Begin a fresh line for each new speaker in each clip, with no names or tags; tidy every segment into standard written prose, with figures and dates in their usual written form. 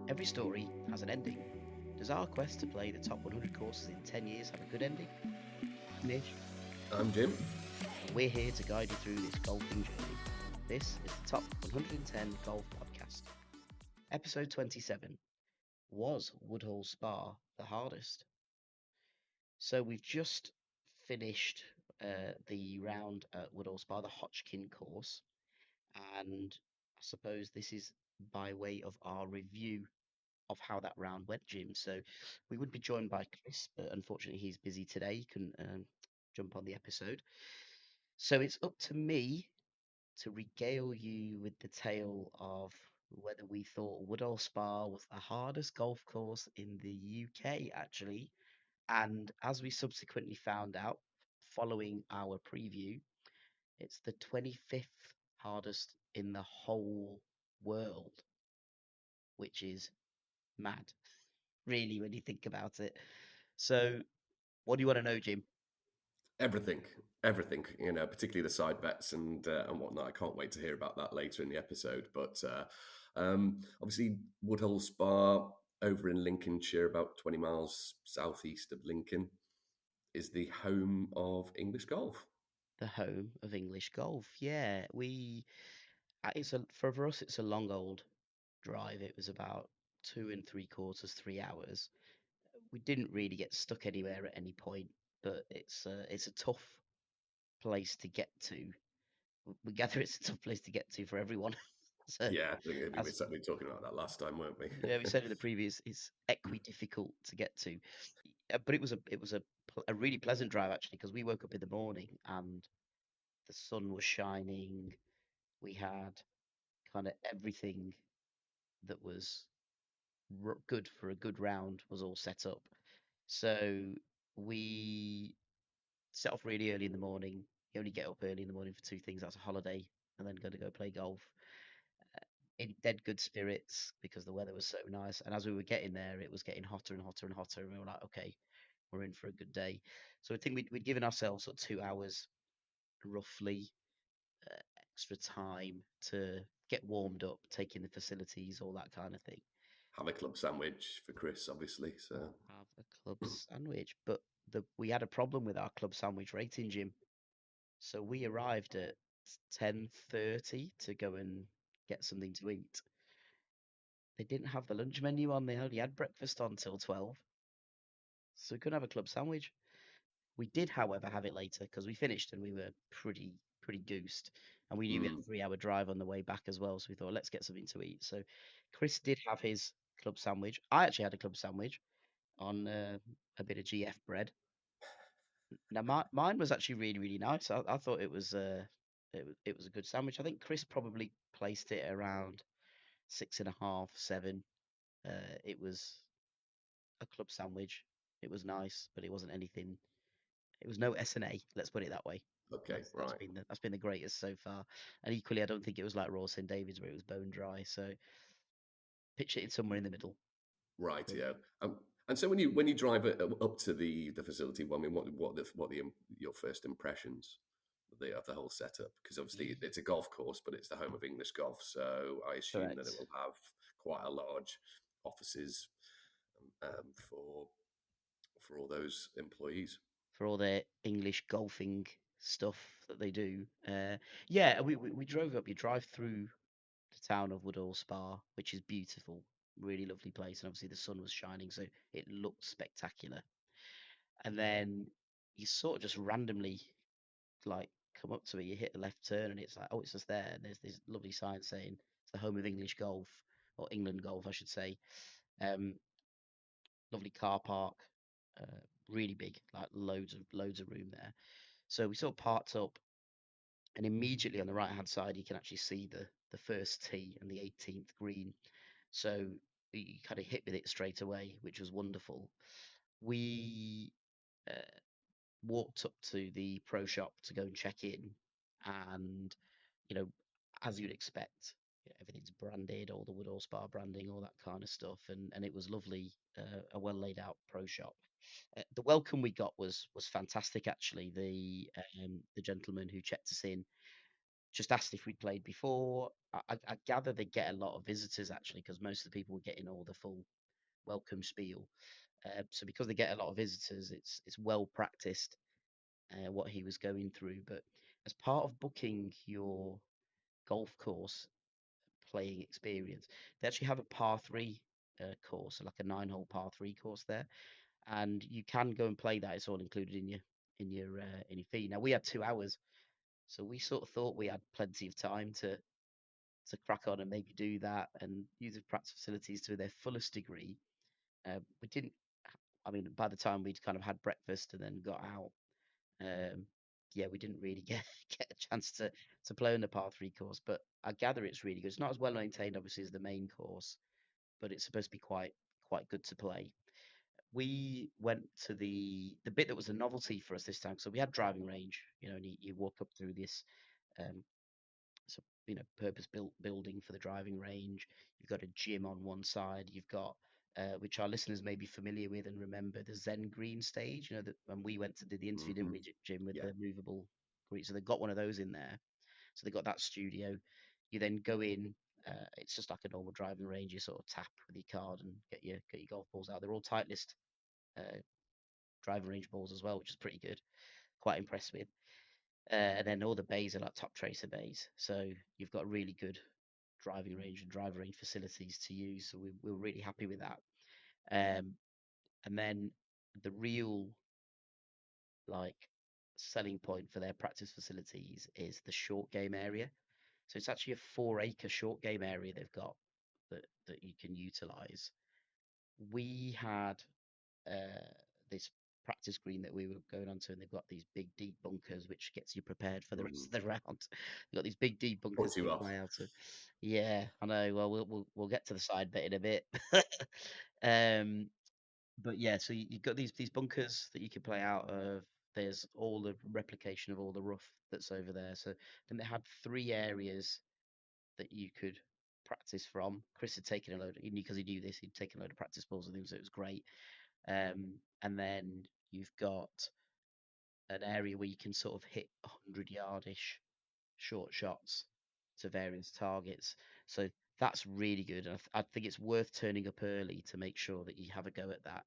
Every story has an ending. Does our quest to play the top 100 courses in 10 years have a good ending? I'm Nish,
I'm Jim.
and we're here to guide you through this golfing journey. This is the Top 110 Golf Podcast. Episode 27. Was Woodhall Spa the hardest? So we've just finished the round at Woodhall Spa, the Hotchkin Course, and I suppose this is by way of our review of how that round went, Jim. So we would be joined by Chris, but unfortunately he's busy today. He couldn't jump on the episode. So it's up to me to regale you with the tale of whether we thought Woodhall Spa was the hardest golf course in the UK, actually. And as we subsequently found out following our preview, it's the 25th hardest in the whole world, which is mad, really, when you think about it. So, what do you want to know, Jim?
Everything, everything. Particularly the side bets and whatnot. I can't wait to hear about that later in the episode. But obviously, Woodhall Spa over in Lincolnshire, about 20 miles southeast of Lincoln, is the home of English golf.
The home of English golf. Yeah, it's a for us it's a long old drive. It was about 2 and 3/4, 3 hours. We didn't really get stuck anywhere at any point, but it's a tough place to get to. We gather it's a tough place to get to for everyone. So,
Yeah, I think we were
as
certainly talking about that last time, weren't we?
yeah, we said in the previous, it's equi difficult to get to. But it was a really pleasant drive actually because we woke up in the morning and the sun was shining. We had kind of everything that was good for a good round was all set up. So we set off really early in the morning. You only get up early in the morning for two things. That's a holiday and then going to go play golf in dead good spirits because the weather was so nice. And as we were getting there, it was getting hotter and hotter and hotter. And we were like, okay, we're in for a good day. So I think we'd given ourselves sort of 2 hours roughly uh, extra time to get warmed up, taking the facilities, all that kind of thing.
Have a club sandwich for Chris, obviously. So
Have a club sandwich, but we had a problem with our club sandwich rating, Jim. So we arrived at 10:30 to go and get something to eat. They didn't have the lunch menu on. They only had breakfast on till 12, so we couldn't have a club sandwich. We did, however, have it later because we finished and we were pretty goosed, and we knew we had
mm,
a 3 hour drive on the way back as well. So we thought, let's get something to eat. So Chris did have his club sandwich. I actually had a club sandwich on a bit of GF bread. Now mine was actually really nice. I thought it was a good sandwich. I think Chris probably placed it around 6.5, 7. It was a club sandwich. It was nice, but it wasn't anything. It was no S&A. Let's put it that way.
okay,
That's
right.
been the greatest so far. And equally, I don't think it was like Raw St David's where it was bone dry. So pitch it in somewhere in the middle.
Right,
But
yeah. And so when you drive up to the facility, well, I mean, your first impressions of the whole setup? Because obviously
ye-
it's a golf course, but it's the home of English golf, so I assume that it
Correct.
will have quite a large offices for all those employees.
For all their English golfing stuff that they do. Yeah, we drove up. You drive through the town of Woodhall Spa, which is beautiful, really lovely place, and obviously the sun was shining, so it looked spectacular. And then you sort of just randomly like come up to it, you hit a left turn, and it's like, oh, it's just there. And there's this lovely sign saying it's the home of English golf or England golf, I should say. Um, Lovely car park, uh, really big, like loads of room there. So we sort of parked up, and immediately on the right hand side, you can actually see the first tee and the 18th green. So you kind of hit with it straight away, which was wonderful. We uh, walked up to the pro shop to go and check in, and you know, as you'd expect, everything's branded, all the Woodall Spa branding, all that kind of stuff, and it was lovely, a well laid out pro shop. The welcome we got was fantastic actually. The gentleman who checked us in just asked if we'd played before. I gather they get a lot of visitors actually, because most of the people were getting all the full welcome spiel. So because they get a lot of visitors, it's well practiced what he was going through. But as part of booking your golf course playing experience, they actually have a par three course, like a 9-hole par three course there, and you can go and play that. It's all included in your fee. Now we had 2 hours, so we sort of thought we had plenty of time to crack on and maybe do that and use the practice facilities to their fullest degree. We didn't. I mean, by the time we'd kind of had breakfast and then got out, um, yeah, we didn't really get a chance to play on the par three course. But I gather it's really good. It's not as well maintained, obviously, as the main course, but it's supposed to be quite good to play. We went to the bit that was a novelty for us this time. So we had driving range, and you walk up through this um, so purpose built building for the driving range. You've got a gym on one side. You've got which our listeners may be familiar with and remember, the Zen Green stage. That when we went to do the interview, didn't
Hmm.
we, Jim, with
Yeah.
the movable green? So they've got one of those in there. So they got that studio. You then go in. It's just like a normal driving range. You sort of tap with your card and get your golf balls out. They're all Titleist uh, driving range balls as well, which is pretty good. Quite impressed with. And then all the bays are like top tracer bays. So you've got really good driving range and driver range facilities to use. So we're really happy with that. Um, and then the real like selling point for their practice facilities is the short game area. So it's actually a 4-acre short game area they've got that you can utilize. We had uh, this practice green that we were going onto, and they've got these big deep bunkers, which gets you prepared for the rest
Hmm.
of the round. They've got these big deep bunkers
Puts
that
you
you
off.
play out of. Yeah, I know. Well, we'll get to the side bit in a bit. um, but yeah, so you've got these bunkers that you can play out of. There's all the replication of all the rough that's over there. So then they had 3 areas that you could practice from. Chris had taken a load, because he knew this, he'd taken a load of practice balls with him, so it was great. And then you've got an area where you can sort of hit 100-yard-ish short shots to various targets. So that's really good. And I think it's worth turning up early to make sure that you have a go at that.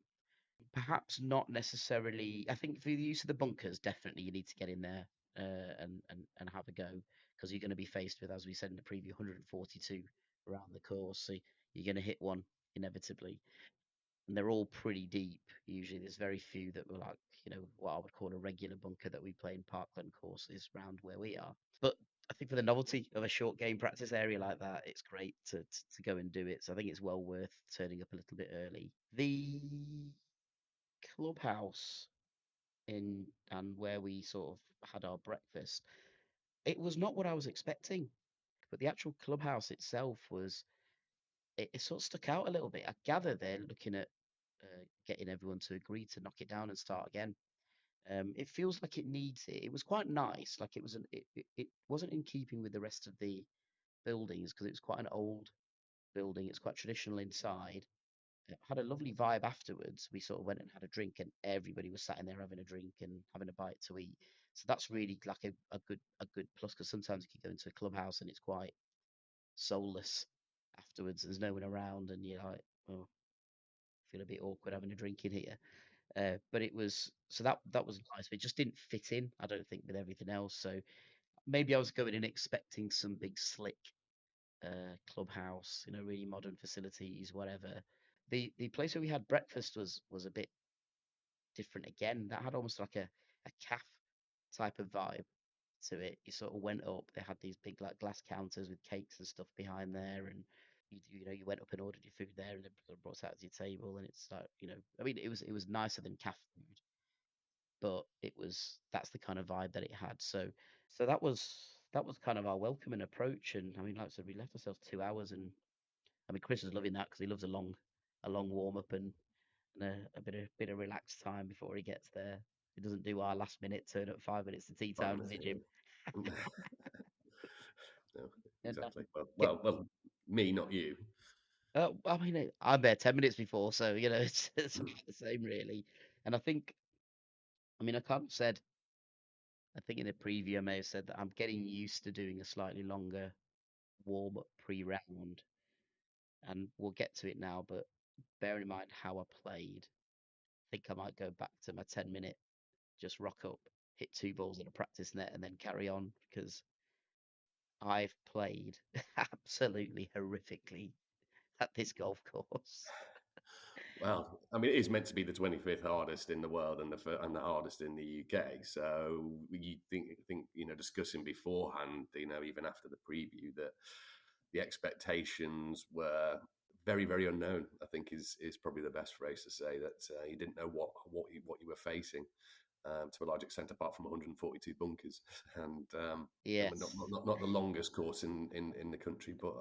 Perhaps not necessarily. I think for the use of the bunkers, definitely you need to get in there and have a go, because you're going to be faced with, as we said in the preview, 142 around the course. So you're going to hit one inevitably, and they're all pretty deep. Usually, there's very few that were like, what I would call a regular bunker that we play in Parkland courses around where we are. But I think for the novelty of a short game practice area like that, it's great to go and do it. So I think it's well worth turning up a little bit early. The clubhouse in and where we sort of had our breakfast, it was not what I was expecting. But the actual clubhouse itself it sort of stuck out a little bit. I gather they're looking at getting everyone to agree to knock it down and start again. It feels like it needs it. It was quite nice. Like it wasn't in keeping with the rest of the buildings, because it was quite an old building. It's quite traditional inside. It had a lovely vibe afterwards. We sort of went and had a drink, and everybody was sat in there having a drink and having a bite to eat. So that's really like a good plus, because sometimes you can go into a clubhouse and it's quite soulless afterwards. There's no one around, and you're like, oh, I feel a bit awkward having a drink in here. But it was so that was nice. But it just didn't fit in, I don't think, with everything else. So maybe I was going in expecting some big slick clubhouse, really modern facilities, whatever. The place where we had breakfast was a bit different again. That had almost like a cafe type of vibe to it. You sort of went up. They had these big like glass counters with cakes and stuff behind there, and you went up and ordered your food there, and they brought it out to your table. And it's like, I mean, it was nicer than cafe food, but that's the kind of vibe that it had. So that was kind of our welcoming approach. And I mean, like I said, we left ourselves 2 hours, and I mean, Chris was loving that, because he loves a long warm up and a bit of relaxed time before he gets there. He doesn't do our last minute turn up 5 minutes to tea time, does
Bonus,
he, Jim?
yeah. No,
And
exactly. Well,
get,
me, not you.
I mean, I'm there 10 minutes before, so it's about the same really. And I think, I mean, I kind of said I think in the preview I may have said that I'm getting used to doing a slightly longer warm up pre-round, and we'll get to it now. But bearing in mind how I played, I think I might go back to my 10-minute, just rock up, hit two balls in a practice net, and then carry on because I've played absolutely horrifically at this golf course.
Well, I mean, it is meant to be the 25th hardest in the world and and the hardest in the UK. So you think discussing beforehand, even after the preview, that the expectations were very very unknown. I think is probably the best phrase to say that you didn't know what you were facing to a large extent, apart from 142 bunkers. And I mean,
Yes.
not the longest course in the country, but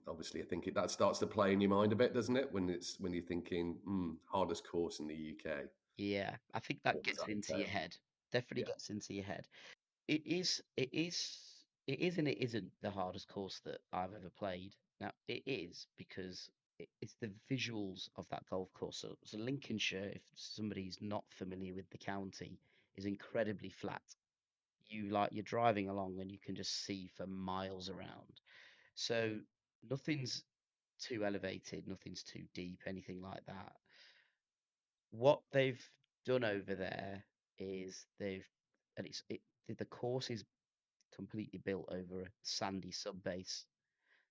obviously, I think that starts to play in your mind a bit, doesn't it? When you're thinking hardest course in the UK,
Yeah, I think that
what does
gets
that
into your
entail?
head. Definitely
Yeah,
gets into your head. It is and it isn't the hardest course that I've ever played. Now, it is because it's the visuals of that golf course. So Lincolnshire, if somebody's not familiar with the county, is incredibly flat. You're driving along and you can just see for miles around. So nothing's too elevated, nothing's too deep, anything like that. What they've done over there is and the course is completely built over a sandy sub base.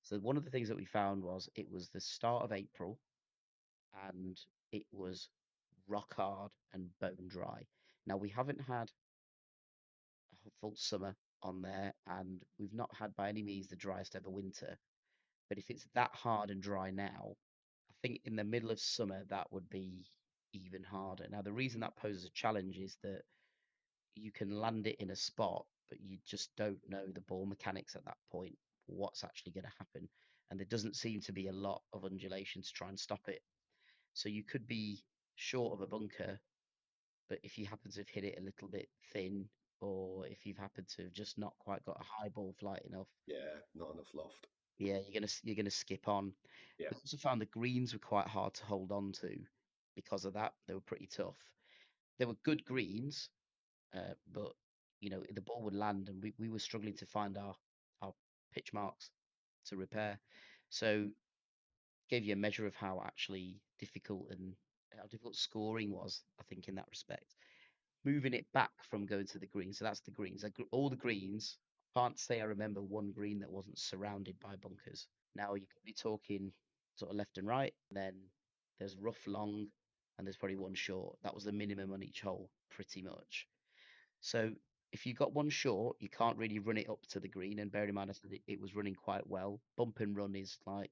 So one of the things that we found was it was the start of April and it was rock hard and bone dry. Now we haven't had a full summer on there, and we've not had by any means the driest ever winter. But if it's that hard and dry now, I think in the middle of summer that would be even harder. Now the reason that poses a challenge is that you can land it in a spot, but you just don't know the ball mechanics at that point, what's actually going to happen. And there doesn't seem to be a lot of undulation to try and stop it. So you could be short of a bunker, but if you happen to have hit it a little bit thin, or if you've happened to have just not quite got a high ball flight enough,
yeah, not enough loft.
yeah, you're gonna skip on.
Yeah,
We also found the greens were quite hard to hold on to because of that. They were pretty tough. They were good greens, but the ball would land, and we were struggling to find our pitch marks to repair. So gave you a measure of how actually difficult and how difficult scoring was, I think, in that respect. Moving it back from going to the greens, so that's the greens. All the greens. Can't say I remember one green that wasn't surrounded by bunkers. Now you could be talking sort of left and right, and then there's rough long, and there's probably one short. That was the minimum on each hole, pretty much. So if you got one short, you can't really run it up to the green. And bear in mind, I said it was running quite well. Bump and run is like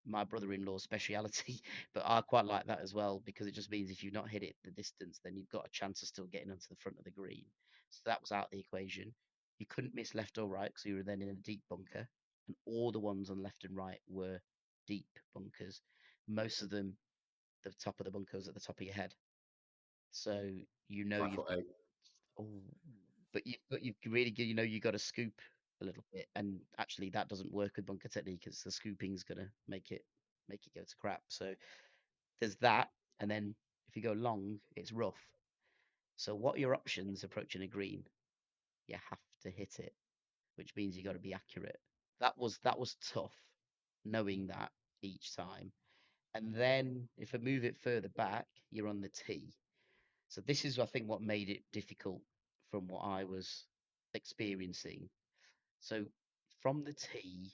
my brother-in-law's speciality, but I quite like that as well because it just means if you've not hit it the distance, then you've got a chance of still getting onto the front of the green. So that was out of the equation. You couldn't miss left or right because you were then in a deep bunker, and all the ones on left and right were deep bunkers. Most of them, the top of the bunker was at the top of your head. So
five
you've
foot eight.
Oh, but you've really you got to scoop a little bit, and actually that doesn't work with bunker technique because the scooping's gonna make it go to crap. So there's that, and then if you go long, it's rough. So what are your options approaching a green? You have to hit it, which means you got to be accurate. That was tough, knowing that each time. And then if I move it further back, you're on the tee. So this is, I think, what made it difficult from what I was experiencing. So from the tee,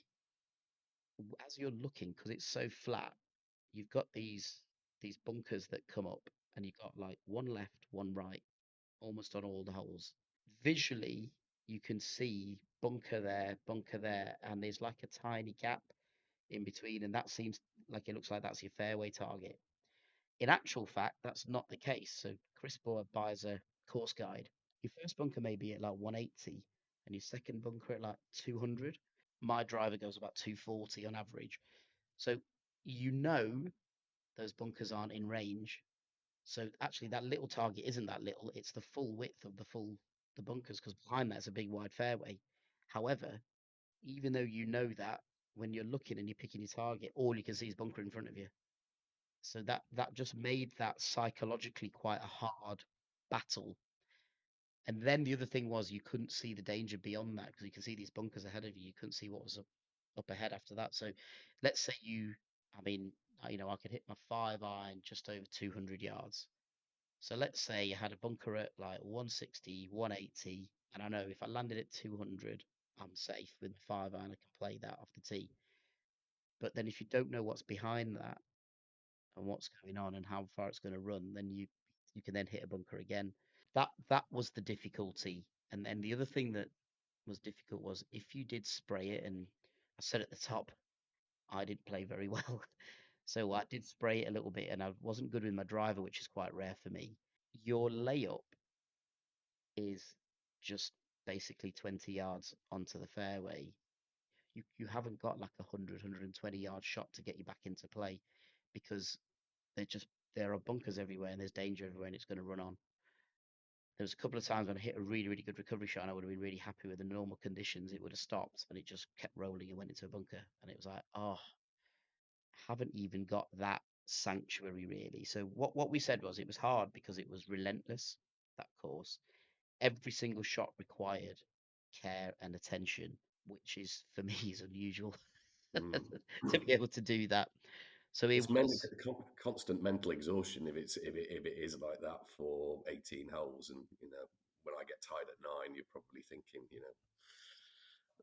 as you're looking, because it's so flat, you've got these bunkers that come up, and you've got like one left, one right, almost on all the holes. Visually, you can see bunker there, and there's like a tiny gap in between, and that seems like it looks like that's your fairway target. In actual fact, that's not the case. So Chris Boer buys a course guide. Your first bunker may be at like 180 and your second bunker at like 200. My driver goes about 240 on average. So you know those bunkers aren't in range. So actually that little target isn't that little. It's the full width of the bunkers because behind that's a big wide fairway. However, even though you know that, when you're looking and you're picking your target, all you can see is bunker in front of you. So that just made that psychologically quite a hard battle. And then the other thing was you couldn't see the danger beyond that because you can see these bunkers ahead of you. You couldn't see what was up ahead after that. So let's say I mean, I could hit my 5 iron just over 200 yards. So let's say you had a bunker at like 160, 180, and I know if I landed at 200, I'm safe with my 5 iron. I can play that off the tee. But then if you don't know what's behind that and what's going on and how far it's going to run, then you can then hit a bunker again. That was the difficulty. And then the other thing that was difficult was if you did spray it, and I said at the top, I didn't play very well. So I did spray it a little bit and I wasn't good with my driver, which is quite rare for me. Your layup is just basically 20 yards onto the fairway. You haven't got like 100, 120 yard shot to get you back into play because they're just there are bunkers everywhere and there's danger everywhere and it's going to run on. There was a couple of times when I hit a really, really good recovery shot and I would have been really happy with the normal conditions. It would have stopped and it just kept rolling and went into a bunker. And it was like, oh, I haven't even got that sanctuary really. So what we said was it was hard because it was relentless, that course. Every single shot required care and attention, which is for me is unusual
Mm.
to be able to do that. So it
It's
was
constant mental exhaustion if it is like that for 18 holes, and when I get tired at 9, you're probably thinking,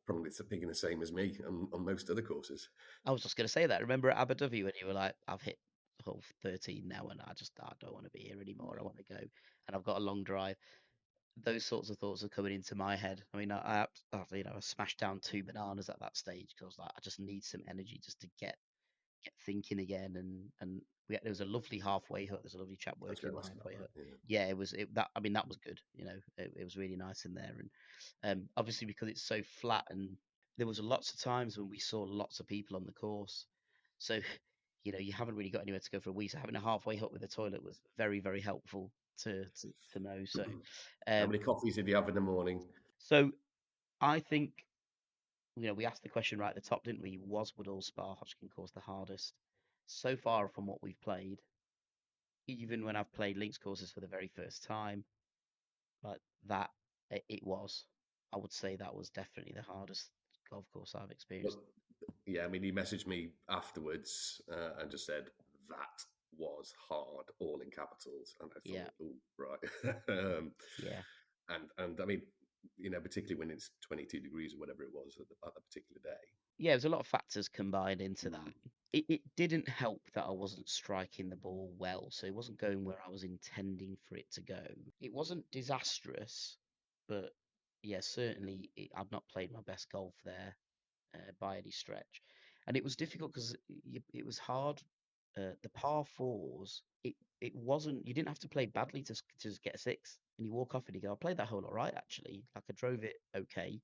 probably thinking the same as me on most other courses.
I was just going to say that. Remember at Abu Dhabi when you were like, I've hit hole 13 now and I don't want to be here anymore. I want to go. And I've got a long drive. Those sorts of thoughts are coming into my head. I mean, I smashed down 2 bananas at that stage because I was like, I just need some energy just to get thinking again. And there was a lovely halfway hut. There's a lovely chap
I was
working
going
in
to
the
ask about
halfway hut.
that. Yeah.
Yeah, it was that. I mean, that was good. It was really nice in there. And obviously because it's so flat, and there was lots of times when we saw lots of people on the course. So you haven't really got anywhere to go for a wee. So having a halfway hut with a toilet was very, very helpful to know. So,
How
um,
many coffees did you have in the morning?
so I think we asked the question right at the top, didn't we? Was Woodhall Spa Hotchkin Course the hardest? So far from what we've played, even when I've played links courses for the very first time, like that, it was. I would say that was definitely the hardest golf course I've
But
experienced.
yeah, I mean, he messaged me afterwards and just said that was hard, all in capitals, and I
Yeah,
thought, oh right,
yeah,
and I mean, particularly when it's 22 degrees or whatever it was at the particular day.
yeah. There's a lot of factors combined into that.
Mm.
It didn't help that I wasn't striking the ball well, so it wasn't going where I was intending for it to go. It wasn't disastrous, but yeah, certainly I've not played my best golf there by any stretch. And it was difficult because it was hard. The par fours, it wasn't. You didn't have to play badly to get a six, and you walk off and you go, "I played that hole all right, actually. Like I drove it okay.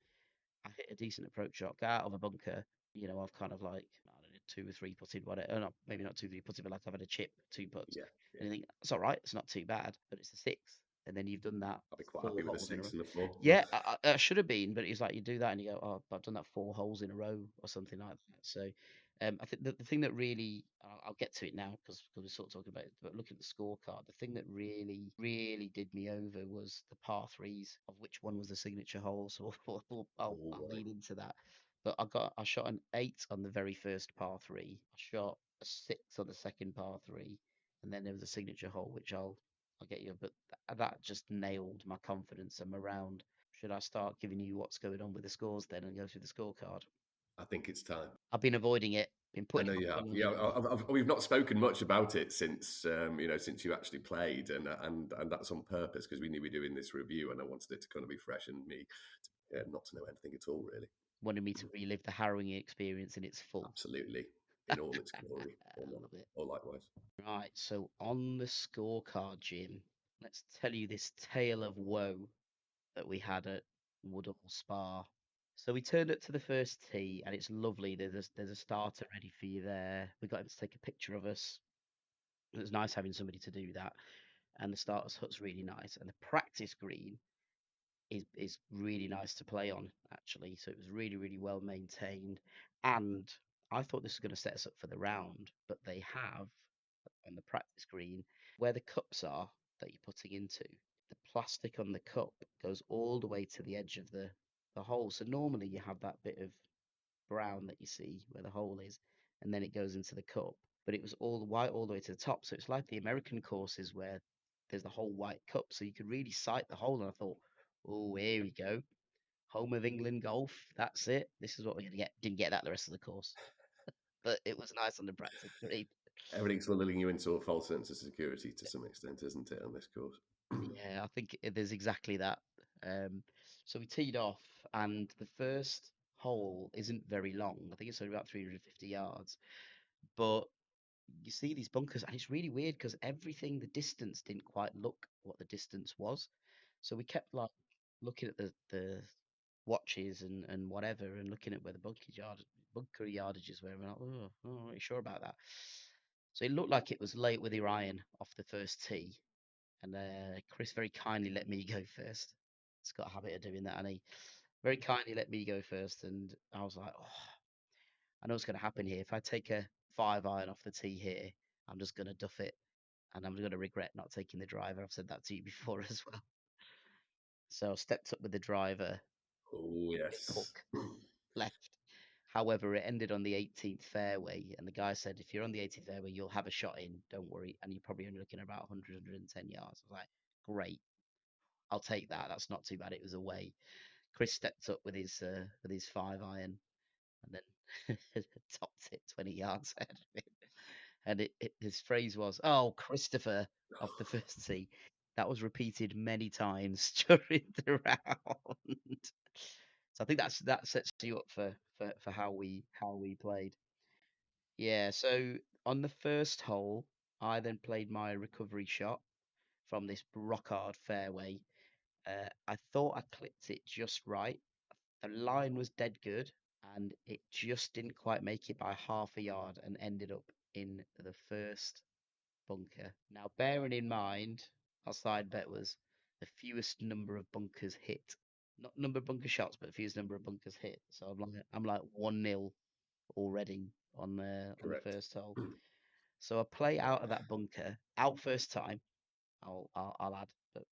I hit a decent approach shot, got out of a bunker. I've kind of like I don't know, two or three putted, whatever. No, maybe not two, three putted, but like I've had a chip, two putts,
Yeah, yeah.
and you think it's all right. It's not too bad, but it's a six, and then you've done that
I'd be quite
four
happy with a
holes in a row.
six and a four.
Yeah, I should have been, but it's like you do that and you go, oh, I've done that 4 holes in a row or something like that. So, I think the thing that really, I'll get to it now because we're sort of talking about it, but looking at the scorecard, the thing that really, really did me over was the par threes of which one was the signature hole. So I'll
All right.
lead into that. But I shot an 8 on the very first par three. I shot a 6 on the second par three, and then there was a signature hole which I'll get you. But that just nailed my confidence and my round. Should I start giving you what's going on with the scores then and go through the scorecard?
I think it's time.
I've been avoiding it, been
I
putting
know
it
you
off
have.
and
Yeah, we've not spoken much about it since you actually played, and that's on purpose because we knew we were doing this review, and I wanted it to kind of be fresh and me, not to know anything at all, really.
wanted me to relive the harrowing experience in its full.
Absolutely, in all its glory,
I love it.
or likewise.
Right, so on the scorecard, Jim, let's tell you this tale of woe that we had at Woodhall Spa. So we turned up to the first tee, and it's lovely. There's a starter ready for you there. We got him to take a picture of us. It was nice having somebody to do that. And the starter's hut's really nice. And the practice green is really nice to play on, actually. So it was really, really well maintained. And I thought this was going to set us up for the round, but they have on the practice green where the cups are that you're putting into. the plastic on the cup goes all the way to the edge of the hole. So normally you have that bit of brown that you see where the hole is, and then it goes into the cup. But it was all white all the way to the top. So it's like the American courses where there's the whole white cup, so you could really sight the hole. And I thought, oh, here we go, home of England golf. That's it. This is what we're gonna get. Didn't get that the rest of the course, but it was nice on the practice green.
Everything's lulling you into a false sense of security to some extent, isn't it, on this course?
Yeah, I think there's exactly that. Um, so we teed off, and the first hole isn't very long. I think it's only about 350 yards. But you see these bunkers, and it's really weird because everything, the distance didn't quite look what the distance was. So we kept like looking at the watches and whatever, and looking at where the bunker yardages were. And we're like, oh, I'm not really sure about that. So it looked like it was late with your iron off the first tee, and Chris very kindly let me go first. He's got a habit of doing that, and he very kindly let me go first. And I was like, oh, I know what's going to happen here. If I take a 5 iron off the tee here, I'm just going to duff it, and I'm going to regret not taking the driver. I've said that to you before as well. So I stepped up with the driver,
Oh,
bit
yes.
hook left. However, it ended on the 18th fairway, and the guy said, if you're on the 18th fairway, you'll have a shot in. Don't worry, and you're probably only looking at about 100, 110 yards. I was like, great, I'll take that. That's not too bad. It was away. Chris stepped up with his 5 iron, and then topped it 20 yards ahead of me. And his phrase was, "Oh, Christopher," off the first tee. That was repeated many times during the round. So I think that sets you up for how we played. Yeah. So on the first hole, I then played my recovery shot from this rock hard fairway. I thought I clipped it just right. The line was dead good, and it just didn't quite make it by half a yard and ended up in the first bunker. Now, bearing in mind, our side bet was the fewest number of bunkers hit. Not number of bunker shots, but fewest number of bunkers hit. So I'm like 1-0 already on the
Correct.
first hole. So I play out of that bunker, out first time, I'll add, but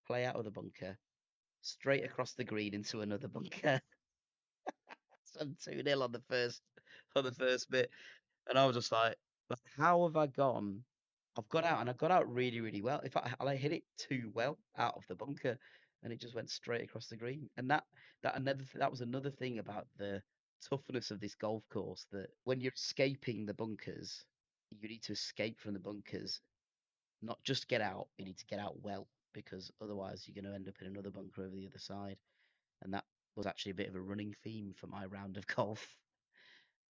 play out of the bunker, straight across the green into another bunker. So I'm 2-0 on the first bit. And I was just like, how have I gone? I've got out and I got out really, really well. In fact, I hit it too well out of the bunker, and it just went straight across the green. And that was another thing about the toughness of this golf course, that when you're escaping the bunkers, you need to escape from the bunkers, not just get out. You need to get out well, because otherwise you're going to end up in another bunker over the other side. And that was actually a bit of a running theme for my round of golf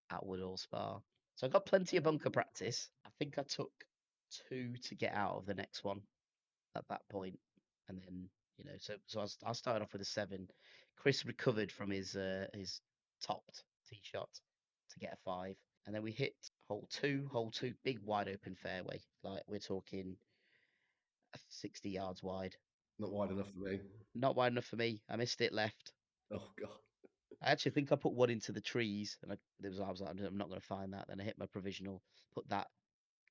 at Woodhall Spa. So I got plenty of bunker practice. I think I took two to get out of the next one at that point, and then I started off with a 7. Chris recovered from his topped tee shot to get a 5, and then we hit hole two, big wide open fairway. Like we're talking 60 yards wide.
Not wide enough for me.
Not wide enough for me. I missed it left.
Oh, God.
I actually think I put one into the trees, and I was like, I'm not going to find that. Then I hit my provisional, put that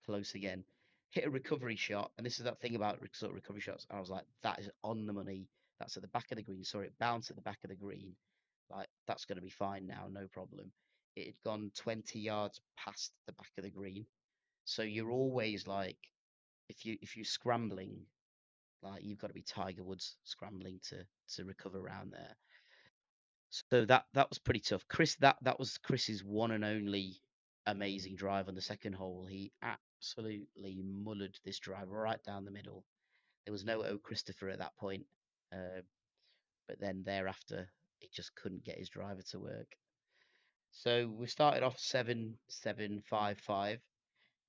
close again, hit a recovery shot, and this is that thing about sort of recovery shots. I was like, that is on the money. That's at the back of the green. Saw it bounce at the back of the green. Like that's going to be fine now, no problem. It had gone 20 yards past the back of the green, so you're always like, if you're scrambling, like you've got to be Tiger Woods scrambling to recover around there. So that was pretty tough. That was Chris's one and only amazing drive on the second hole. He absolutely mullered this drive right down the middle. There was no O Christopher at that point, uh, but then thereafter he just couldn't get his driver to work. So we started off 7-7-5-5.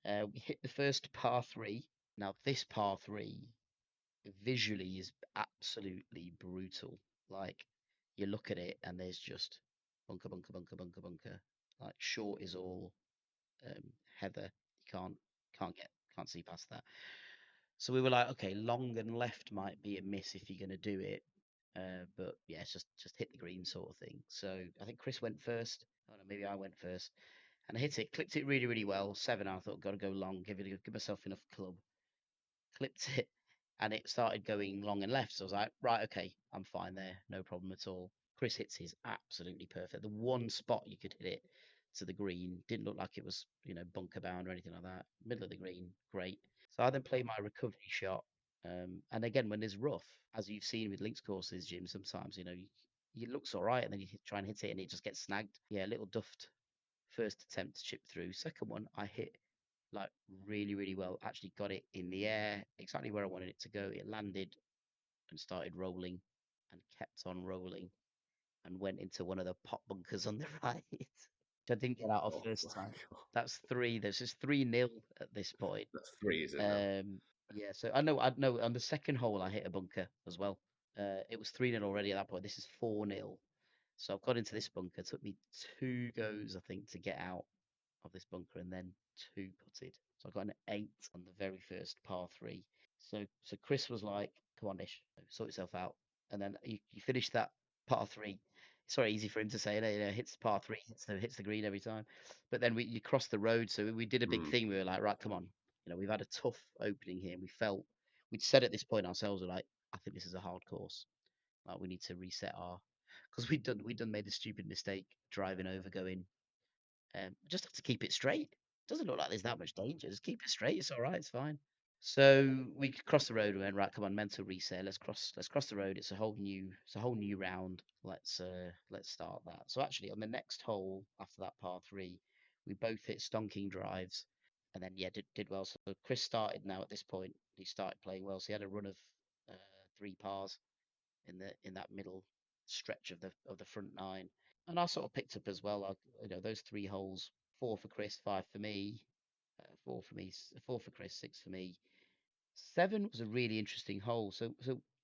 We hit the first par three. Now this par three visually is absolutely brutal. Like you look at it and there's just bunker, bunker, bunker, bunker, bunker. Like short is all heather. You can't see past that. So we were like, okay, long and left might be a miss if you're gonna do it. But yeah, it's just hit the green sort of thing. So I think Chris went first. Oh no, maybe I went first. And I hit it, clipped it really, really well. 7, I thought, got to go long, give myself enough club. Clipped it, and it started going long and left. So I was like, right, okay, I'm fine there, no problem at all. Chris hits his absolutely perfect. The one spot you could hit it to the green didn't look like it was, bunker bound or anything like that. Middle of the green, great. So I then play my recovery shot. And again, when there's rough, as you've seen with links courses, Jim, sometimes, it looks all right, and then you try and hit it and it just gets snagged. Yeah, a little duffed first attempt to chip through. Second one, I hit like really, really well. Actually got it in the air, exactly where I wanted it to go. It landed and started rolling and kept on rolling and went into one of the pot bunkers on the right, which I didn't get out of
Oh
first
my
time.
God.
That's three. There's just 3-0 at this point.
That's three, is it now?
Um, yeah, so I know on the second hole I hit a bunker as well. It was 3-0 already at that point. This is 4-0. So I've got into this bunker. It took me 2 goes, I think, to get out of this bunker and then 2 putted. So I got an 8 on the very first par 3. So Chris was like, "Come on, Ish, sort yourself out." And then you finish that par 3. It's very easy for him to say, hits par 3, hits the green every time. But then you cross the road, so we did a big
Mm.
thing. We were like, right, come on, we've had a tough opening here. And we'd said at this point ourselves, we're like, I think this is a hard course. Like we need to reset our, because we'd done made a stupid mistake driving over, going, just have to keep it straight. Doesn't look like there's that much danger. Just keep it straight. It's all right. It's fine. So we crossed the road. We went, right. Come on, mental reset. Let's cross the road. It's a whole new round. Let's start that. So actually, on the next hole after that par 3, we both hit stonking drives, and then yeah, did well. So Chris started now at this point. He started playing well. So he had a run of 3 pars in that middle stretch of the front 9. And I sort of picked up as well. Those 3 holes: 4 for Chris, 5 for me, 4 for me, 4 for Chris, 6 for me. 7 was a really interesting hole. So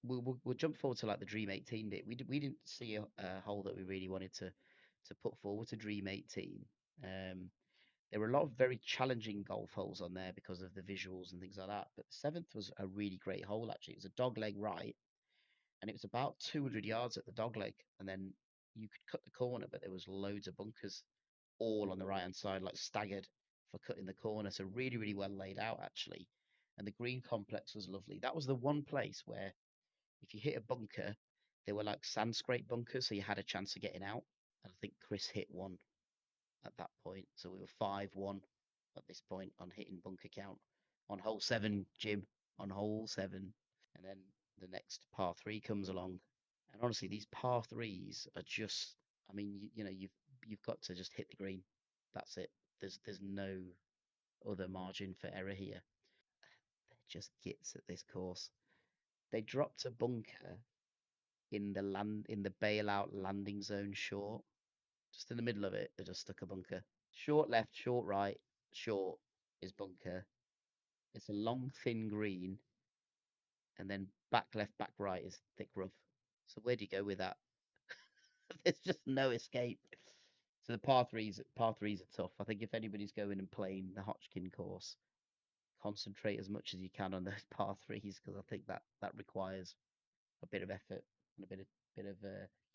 we'll jump forward to like the Dream 18 bit. We didn't see a hole that we really wanted to put forward to Dream 18. Um, there were a lot of very challenging golf holes on there because of the visuals and things like that. But the seventh was a really great hole actually. It was a dog leg right, and it was about 200 yards at the dog leg, and then you could cut the corner, but there was loads of bunkers all on the right hand side, like staggered for cutting the corner. So really, really well laid out actually. And the green complex was lovely. That was the one place where if you hit a bunker, they were like sand scrape bunkers, so you had a chance of getting out. And I think Chris hit one at that point. So we were 5-1 at this point on hitting bunker count on hole 7, Jim, on hole 7. And then the next par 3 comes along. And honestly, these par 3s are just, I mean, you've got to just hit the green. That's it. There's no other margin for error here. They're just gits at this course. They dropped a bunker in the bailout landing zone short. Just in the middle of it, they just stuck a bunker. Short left, short right, short is bunker. It's a long, thin green, and then back left, back right is thick rough. So where do you go with that? There's just no escape. So the par threes are tough. I think if anybody's going and playing the Hotchkin course, concentrate as much as you can on those par threes, because I think that requires a bit of effort and a bit of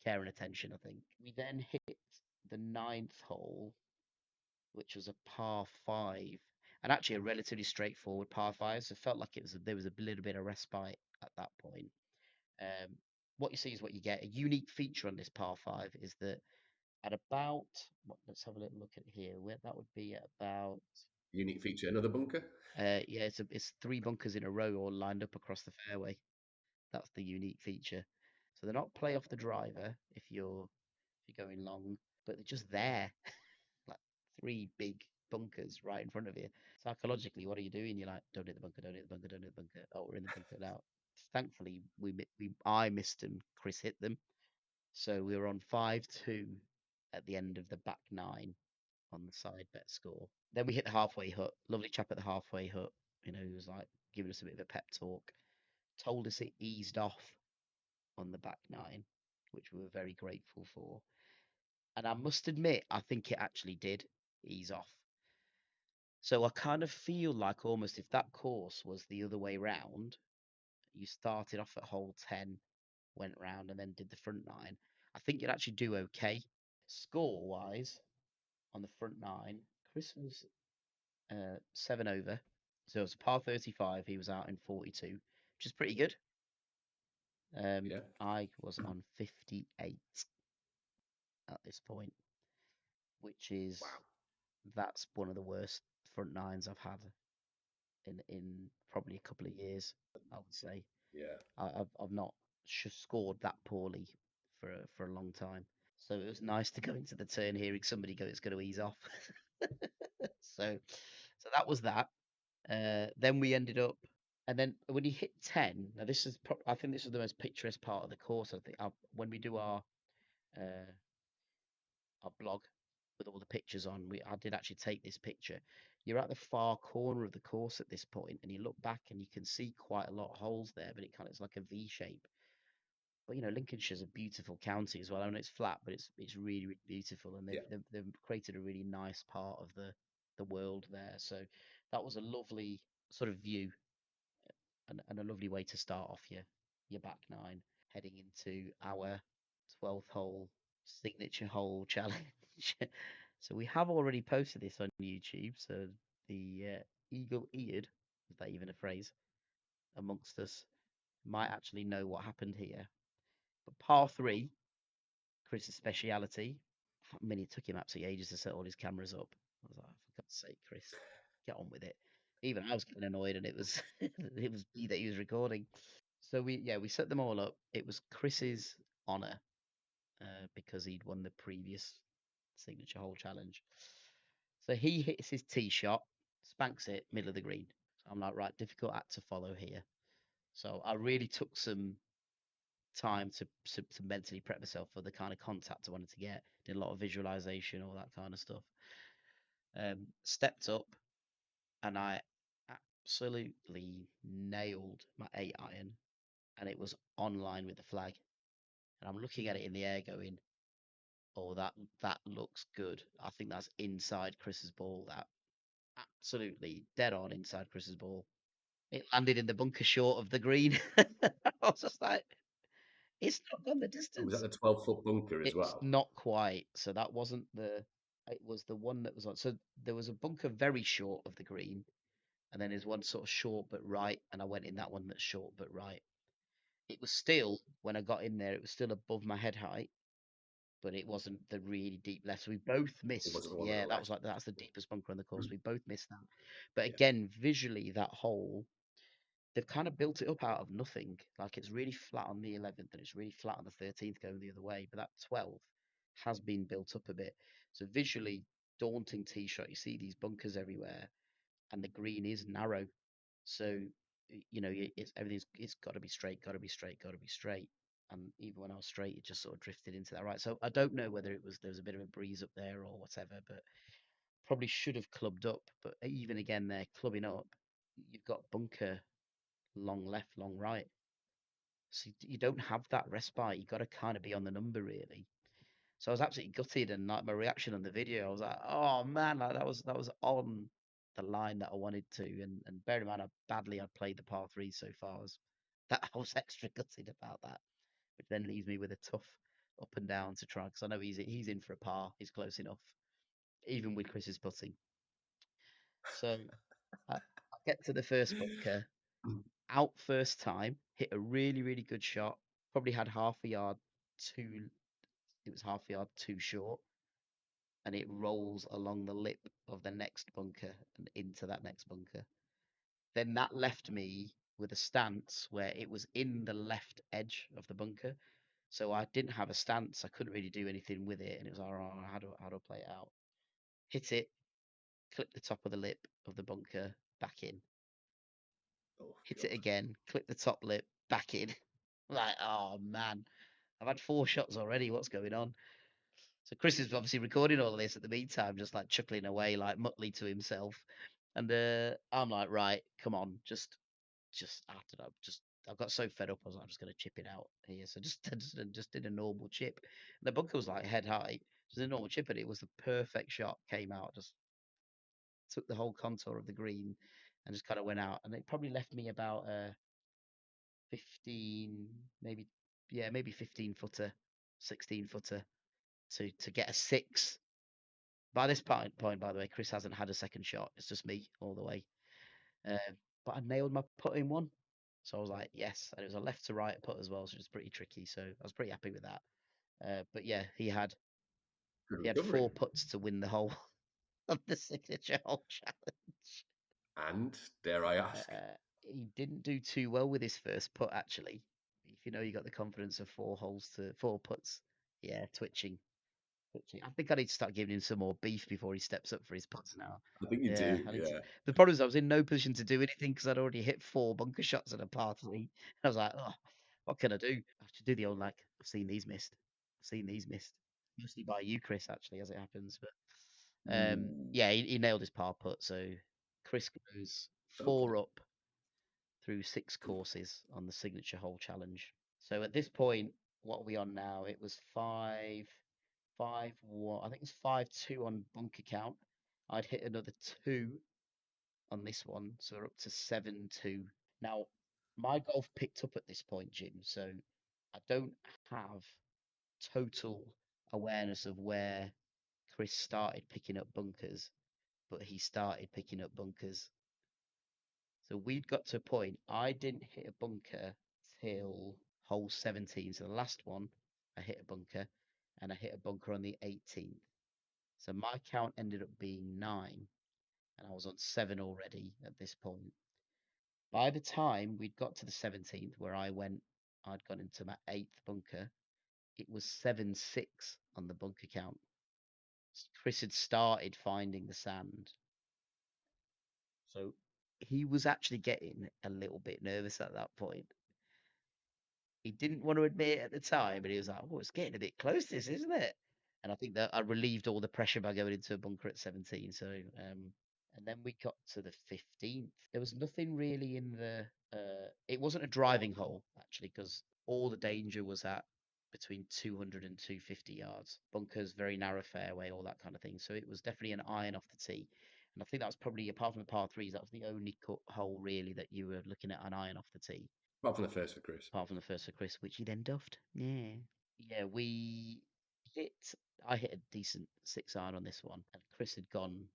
care and attention. I think we then hit the ninth hole, which was a par 5, and actually a relatively straightforward par 5. So it felt like there was a little bit of respite at that point. Um, what you see is what you get. A unique feature on this par 5 is that at about let's have a little look at here. Where that would be at about
Unique feature, another bunker.
yeah, it's 3 bunkers in a row all lined up across the fairway. That's the unique feature. So they're not play off the driver if you're going long, but they're just there, like 3 big bunkers right in front of you. Psychologically, what are you doing? You're like, don't hit the bunker, don't hit the bunker, don't hit the bunker. Oh, we're in the bunker now. Thankfully, I missed them. Chris hit them, so we were on 5-2 at the end of the back 9 on the side bet score. Then we hit the halfway hut. Lovely chap at the halfway hut. He was like giving us a bit of a pep talk. Told us it eased off on the back 9, which we were very grateful for. And I must admit, I think it actually did ease off. So I kind of feel like almost if that course was the other way round, you started off at hole 10, went round, and then did the front 9, I think you'd actually do okay. Score wise, on the front 9, Chris was 7 over. So it was a par 35. He was out in 42. which is pretty good.
Yeah.
I was on 58 at this point, which is
Wow.
that's one of the worst front nines I've had in probably a couple of years. I would say
Yeah.
I've not scored that poorly for a long time. So it was nice to go into the turn hearing somebody go, it's going to ease off. so so that was that. Then we ended up, and then when you hit 10, now this is I think this is the most picturesque part of the course. I think when we do uh, our blog with all the pictures on, I did actually take this picture. You're at the far corner of the course at this point, and you look back and you can see quite a lot of holes there, but it kind of is like a V shape. But Lincolnshire's a beautiful county as well. I know it's flat, but it's really really beautiful, and
Yeah.
they've created a really nice part of the world there. So that was a lovely sort of view and a lovely way to start off your back nine, heading into our 12th hole signature hole challenge. So we have already posted this on YouTube. So the eagle-eared, is that even a phrase, amongst us might actually know what happened here. But par three, Chris's speciality. I mean, it took him absolutely ages to set all his cameras up. I was like, for God's sake, Chris, get on with it. Even I was getting annoyed, and it was it was me that he was recording. So we set them all up. It was Chris's honor because he'd won the previous signature hole challenge. So he hits his tee shot, spanks it middle of the green. So I'm like, right, difficult act to follow here. So I really took some time to mentally prep myself for the kind of contact I wanted to get. Did a lot of visualization, all that kind of stuff. Stepped up and I absolutely nailed my 8 iron, and it was online with the flag. And I'm looking at it in the air, going, "Oh, that looks good. I think that's inside Chris's ball. That absolutely dead on inside Chris's ball. It landed in the bunker short of the green." I was just like, "It's not gone the
And was that
distance."
the 12-foot bunker as
It's
well?
not quite. So that wasn't the. It was the one that was on. So there was a bunker very short of the green, and then there's one sort of short but right, and I went in that one that's short but right. It was still, when I got in there, it was still above my head height, but it wasn't the really deep left. So we both
It
missed.
wasn't the one on the
Yeah, that was
left.
like that's the deepest bunker on the course.
Mm.
We both missed that. But
Yeah.
again, visually, that hole, they've kind of built it up out of nothing. Like it's really flat on the 11th and it's really flat on the 13th going the other way. But that 12th has been built up a bit. So visually, daunting tee shot. You see these bunkers everywhere, and the green is narrow. So it's everything's it's got to be straight, got to be straight, got to be straight. And even when I was straight, it just sort of drifted into that right. So I don't know whether there was a bit of a breeze up there or whatever, but probably should have clubbed up. But even again, there clubbing up, you've got bunker long left, long right. So you don't have that respite. You've got to kind of be on the number really. So I was absolutely gutted, and like my reaction on the video, I was like, "Oh man, like that was on the line that I wanted to." And bear in mind how badly I played the par three so far, that I was extra gutted about that, which then leaves me with a tough up and down to try because I know he's in for a par. He's close enough, even with Chris's putting. So I get to the first bunker, out first time, hit a really really good shot. Probably had half a yard too. It was half a yard too short, and it rolls along the lip of the next bunker and into that next bunker. Then that left me with a stance where it was in the left edge of the bunker. So I didn't have a stance. I couldn't really do anything with it. And it was like, oh, how do I play it out? Hit it, clip the top of the lip of the bunker, back in.
Oh
Hit it
God.
again, clip the top lip, back in. Like, oh man, I've had 4 shots already. What's going on? So Chris is obviously recording all of this at the meantime, just like chuckling away, like Muttley to himself. And I'm like, right, come on, just I don't know, just I got so fed up. I was like, I'm just gonna chip it out here. So just did a normal chip. The bunker was like head high, so the normal chip, and it was the perfect shot. Came out, just took the whole contour of the green, and just kind of went out. And it probably left me about 15, maybe yeah, maybe 15 footer, 16 footer to get a six. By this point, by the way, Chris hasn't had a second shot. It's just me all the way. Uh, but I nailed my putt in one. So I was like, yes, and it was a left to right putt as well, so it was pretty tricky. So I was pretty happy with that. But yeah,
Good
he had
recovery.
4 putts to win the whole of the signature hole challenge.
And dare I ask,
He didn't do too well with his first putt actually. If you know you got the confidence of 4 putts, yeah, twitching. I think I need to start giving him some more beef before he steps up for his putts now.
I think you
Yeah,
do.
I need to.
Yeah.
The problem is I was in no position to do anything because I'd already hit 4 bunker shots at a par three. I was like, oh, what can I do? I should do the old like, I've seen these missed. I've seen these missed. Mostly by you, Chris, actually, as it happens. But
Ooh,
yeah, he nailed his par putt. So Chris goes
okay.
4 up through 6 courses on the signature hole challenge. So at this point, what are we on now? It was 5-1. I think it's 5-2 on bunker count. I'd hit another two on this one, so we're up to 7-2. Now, my golf picked up at this point, Jim, so I don't have total awareness of where Chris started picking up bunkers, but he started picking up bunkers. So we'd got to a point, I didn't hit a bunker till hole 17. So the last one, I hit a bunker, and I hit a bunker on the 18th. So my count ended up being 9, and I was on 7 already at this point. By the time we'd got to the 17th, where I'd gone into my 8th bunker, it was 7-6 on the bunker count. Chris had started finding the sand. So he was actually getting a little bit nervous at that point. He didn't want to admit it at the time, but he was like, "Oh, it's getting a bit close, this, isn't it?" And I think that I relieved all the pressure by going into a bunker at 17. So, and then we got to the 15th. There was nothing really in the. It wasn't a driving hole actually, because all the danger was at between 200 and 250 yards. Bunkers, very narrow fairway, all that kind of thing. So it was definitely an iron off the tee. And I think that was probably, apart from the par threes, that was the only hole really that you were looking at an iron off the tee
Apart from the first for Chris.
apart from the first for Chris, which he then duffed. Yeah. Yeah, hit, I hit a decent 6 iron on this one, and Chris had gone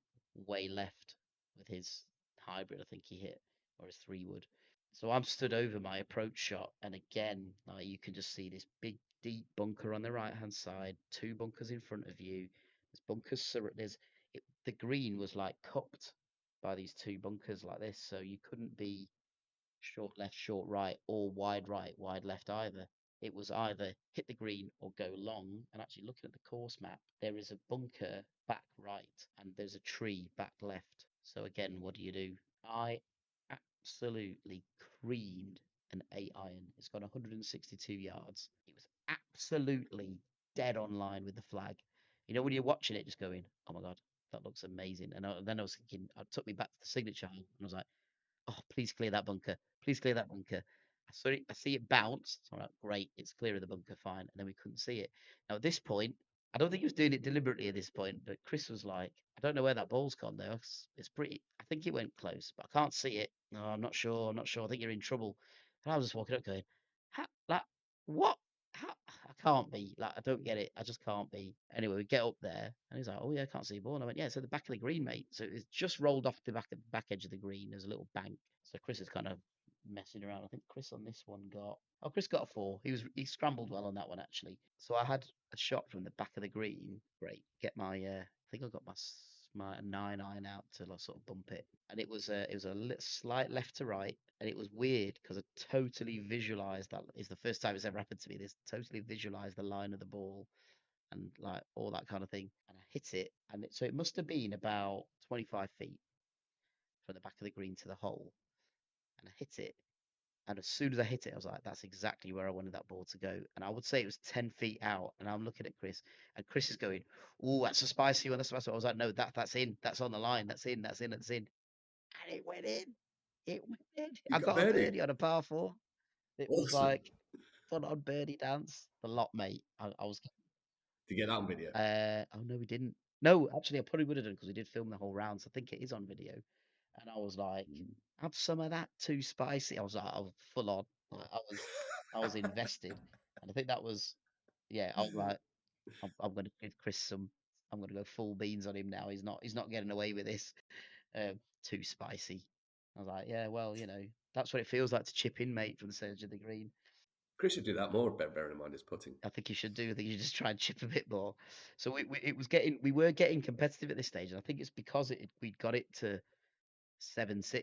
way left with his hybrid, I think he hit, or his 3 wood. So I'm stood over my approach shot, and again, like you can just see this big, deep bunker on the right hand side, 2 bunkers in front of you. There's bunkers, the green was like cupped by these 2 bunkers like this, so you couldn't be short left, short right, or wide right, wide left either. It was either hit the green or go long. And actually, looking at the course map, there is a bunker back right and there's a tree back left. So, again, what do? I absolutely creamed an 8 iron. It's gone 162 yards. It was absolutely dead on line with the flag. You know, when you're watching it, just going, oh my God, that looks amazing. And then I was thinking, it took me back to the signature hole and I was like, oh, please clear that bunker. Please clear that bunker. I see it bounce. So I'm like, great, it's clear of the bunker, fine. And then we couldn't see it. Now at this point, I don't think he was doing it deliberately at this point, but Chris was like, I don't know where that ball's gone though. It's pretty. I think it went close, but I can't see it. No, I'm not sure. I'm not sure. I think you're in trouble. And I was just walking up, going, like, what? How? I can't be. Like, I don't get it. I just can't be. Anyway, we get up there, and he's like, "Oh yeah, I can't see the ball." And I went, "Yeah, it's at the back of the green, mate." So it's just rolled off the back edge of the green. There's a little bank. So Chris is kind of messing around. I think Chris on this one got. Oh, Chris got a 4. He scrambled well on that one actually. So I had a shot from the back of the green. Great. Get my. I think I got my 9 iron out to like, sort of bump it, and it was a slight left to right, and it was weird because I totally visualized that. It's the first time it's ever happened to me. This totally visualized the line of the ball and like all that kind of thing, and I hit it, so it must have been about 25 feet from the back of the green to the hole, and I hit it. And as soon as I hit it, I was like, that's exactly where I wanted that ball to go. And I would say it was 10 feet out. And I'm looking at Chris, and Chris is going, oh, that's a spicy one. That's a spicy one. I was like, no, that's in. That's on the line. That's in. That's in. That's in. And it went in. It went in.
You
I
got a
got a
birdie.
birdie on a par 4. It was
Awesome.
like full on birdie dance. The lot, mate. I was,
To get that on video.
oh, no, we didn't. No, actually, I probably would have done because we did film the whole round. So I think it is on video. And I was like, have some of that too spicy. I was full on. Like, I was invested. And I think that was, yeah, I was like, I'm going to give Chris some, I'm going to go full beans on him now. He's not getting away with this. Too spicy. I was like, yeah, well, that's what it feels like to chip in, mate, from the center of the green.
Chris should do that more, bearing in mind his putting.
I think you should do. I think you just try and chip a bit more. So we were getting competitive at this stage, and I think it's because we'd got it to 7-6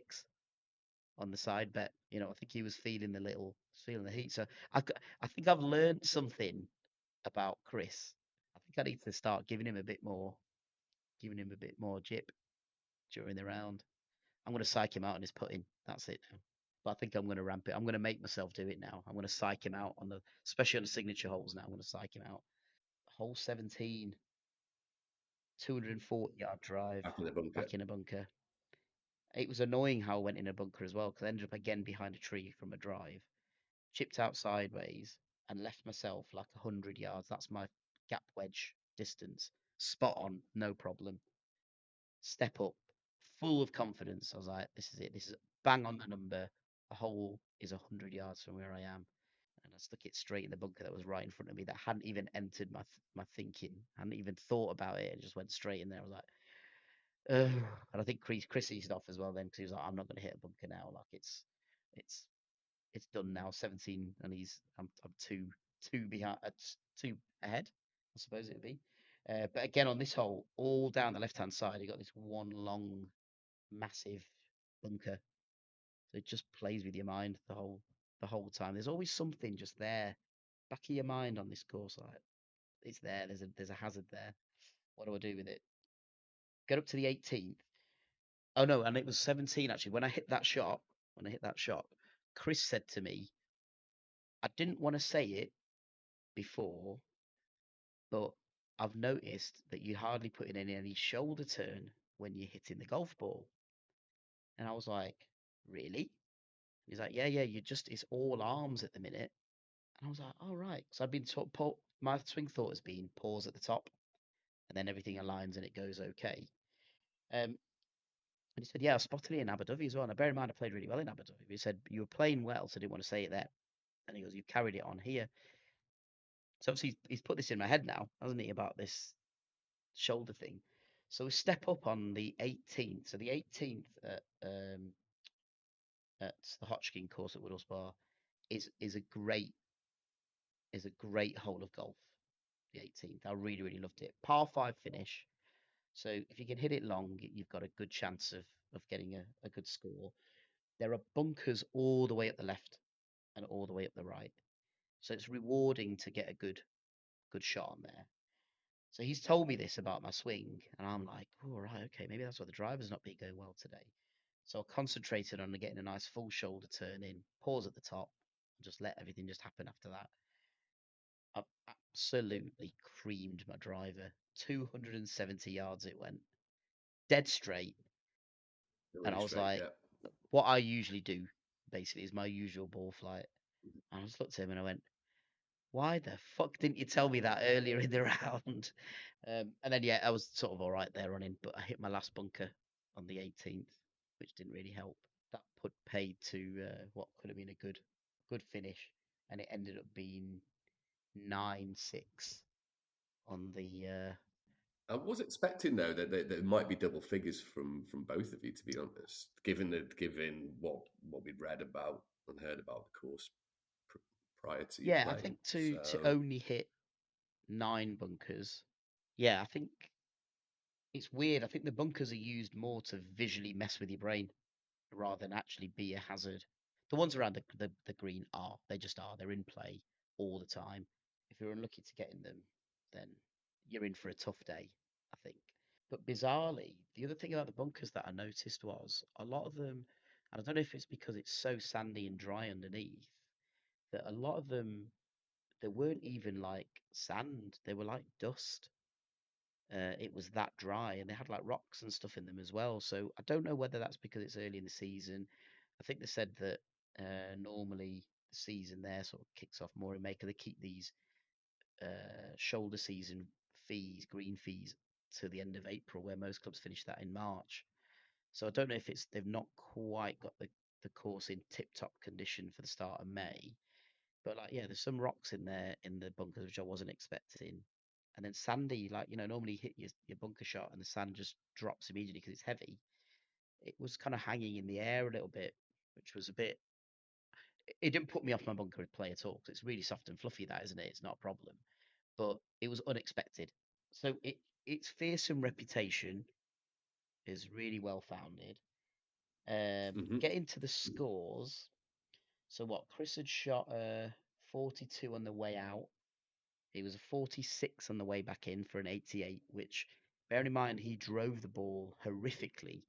on the side bet. I think he was feeling the heat. So I think I've learned something about Chris. I think I need to start giving him a bit more jip during the round. I'm going to psych him out on his putting. That's it now. But I think I'm going to ramp it. I'm going to make myself do it now. I'm going to psych him out especially on the signature holes now. I'm going to psych him out. Hole 17, 240-yard drive,
Back in the bunker.
back in a bunker. It was annoying how I went in a bunker as well because I ended up again behind a tree from a drive, chipped out sideways, and left myself like 100 yards. That's my gap wedge distance. Spot on, no problem. Step up, full of confidence. I was like, this is it. This is bang on the number. The hole is 100 yards from where I am. And I stuck it straight in the bunker that was right in front of me that hadn't even entered my thinking. I hadn't even thought about it. It just went straight in there. I was like, ugh. And I think Chris eased off as well then because he was like, I'm not going to hit a bunker now. Like it's it's done now. 17, and I'm two behind, two ahead. I suppose it'd be. But again, on this hole, all down the left hand side, you got this one long, massive bunker. So it just plays with your mind the whole time. There's always something just there, back of your mind on this course. Like it's there. There's a hazard there. What do I do with it? Get up to the 18th. Oh no, and it was 17 actually. When I hit that shot, Chris said to me, I didn't want to say it before, but I've noticed that you hardly put in any shoulder turn when you're hitting the golf ball. And I was like, really? He's like, yeah, it's all arms at the minute. And I was like, oh, right. So I've been taught, my swing thought has been pause at the top and then everything aligns and it goes okay. And he said, yeah, I spotted it in Abu Dhabi as well. Now, bear in mind, I played really well in Abu Dhabi. He said, you were playing well, so I didn't want to say it there. And he goes, you carried it on here. So obviously he's put this in my head now, hasn't he, about this shoulder thing. So we step up on the 18th. So the 18th at the Hotchkin Course at Woodhall Spa is a great hole of golf. The 18th, I really really loved it. Par five finish. So if you can hit it long, you've got a good chance of getting a good score. There are bunkers all the way up the left and all the way up the right. So it's rewarding to get a good shot on there. So he's told me this about my swing, and I'm like, oh, right, okay, maybe that's why the driver's not been going well today. So I concentrated on getting a nice full shoulder turn in, pause at the top, and just let everything just happen after that. I've absolutely creamed my driver. 270 yards it went, dead straight. And I
Really
was
straight,
like,
yeah.
what I usually do, basically, is my usual ball flight. And I just looked at him and I went, why the fuck didn't you tell me that earlier in the round? And then, yeah, I was sort of all right there running, but I hit my last bunker on the 18th, which didn't really help. That put paid to what could have been a good finish, and it ended up being 9-6 on the.
I was expecting though that there might be double figures from both of you, to be honest, given what we'd read about and heard about the course pr- prior to you
Yeah, I
playing.
think to
So
only hit 9 bunkers. Yeah, I think it's weird. I think the bunkers are used more to visually mess with your brain rather than actually be a hazard. The ones around the green are. They just are. They're in play all the time. If you're unlucky to get in them, then you're in for a tough day, I think. But bizarrely, the other thing about the bunkers that I noticed was a lot of them, and I don't know if it's because it's so sandy and dry underneath, that a lot of them, they weren't even like sand, they were like dust. It was that dry, and they had like rocks and stuff in them as well. So I don't know whether that's because it's early in the season. I think they said that normally the season there sort of kicks off more in May 'cause they keep these shoulder season fees, green fees, to the end of April, where most clubs finish that in March. So I don't know if they've not quite got the course in tip top condition for the start of May. But like, yeah, there's some rocks in there in the bunkers which I wasn't expecting. And then sandy, like, normally you hit your bunker shot and the sand just drops immediately because it's heavy. it was kind of hanging in the air a little bit, which was a bit. It didn't put me off my bunker play at all because it's really soft and fluffy, that isn't it? It's not a problem, but it was unexpected. So its fearsome reputation is really well founded.
Hmm.
Getting to the scores. So what? Chris had shot 42 on the way out. He was a 46 on the way back in for an 88, which, bearing in mind, he drove the ball horrifically.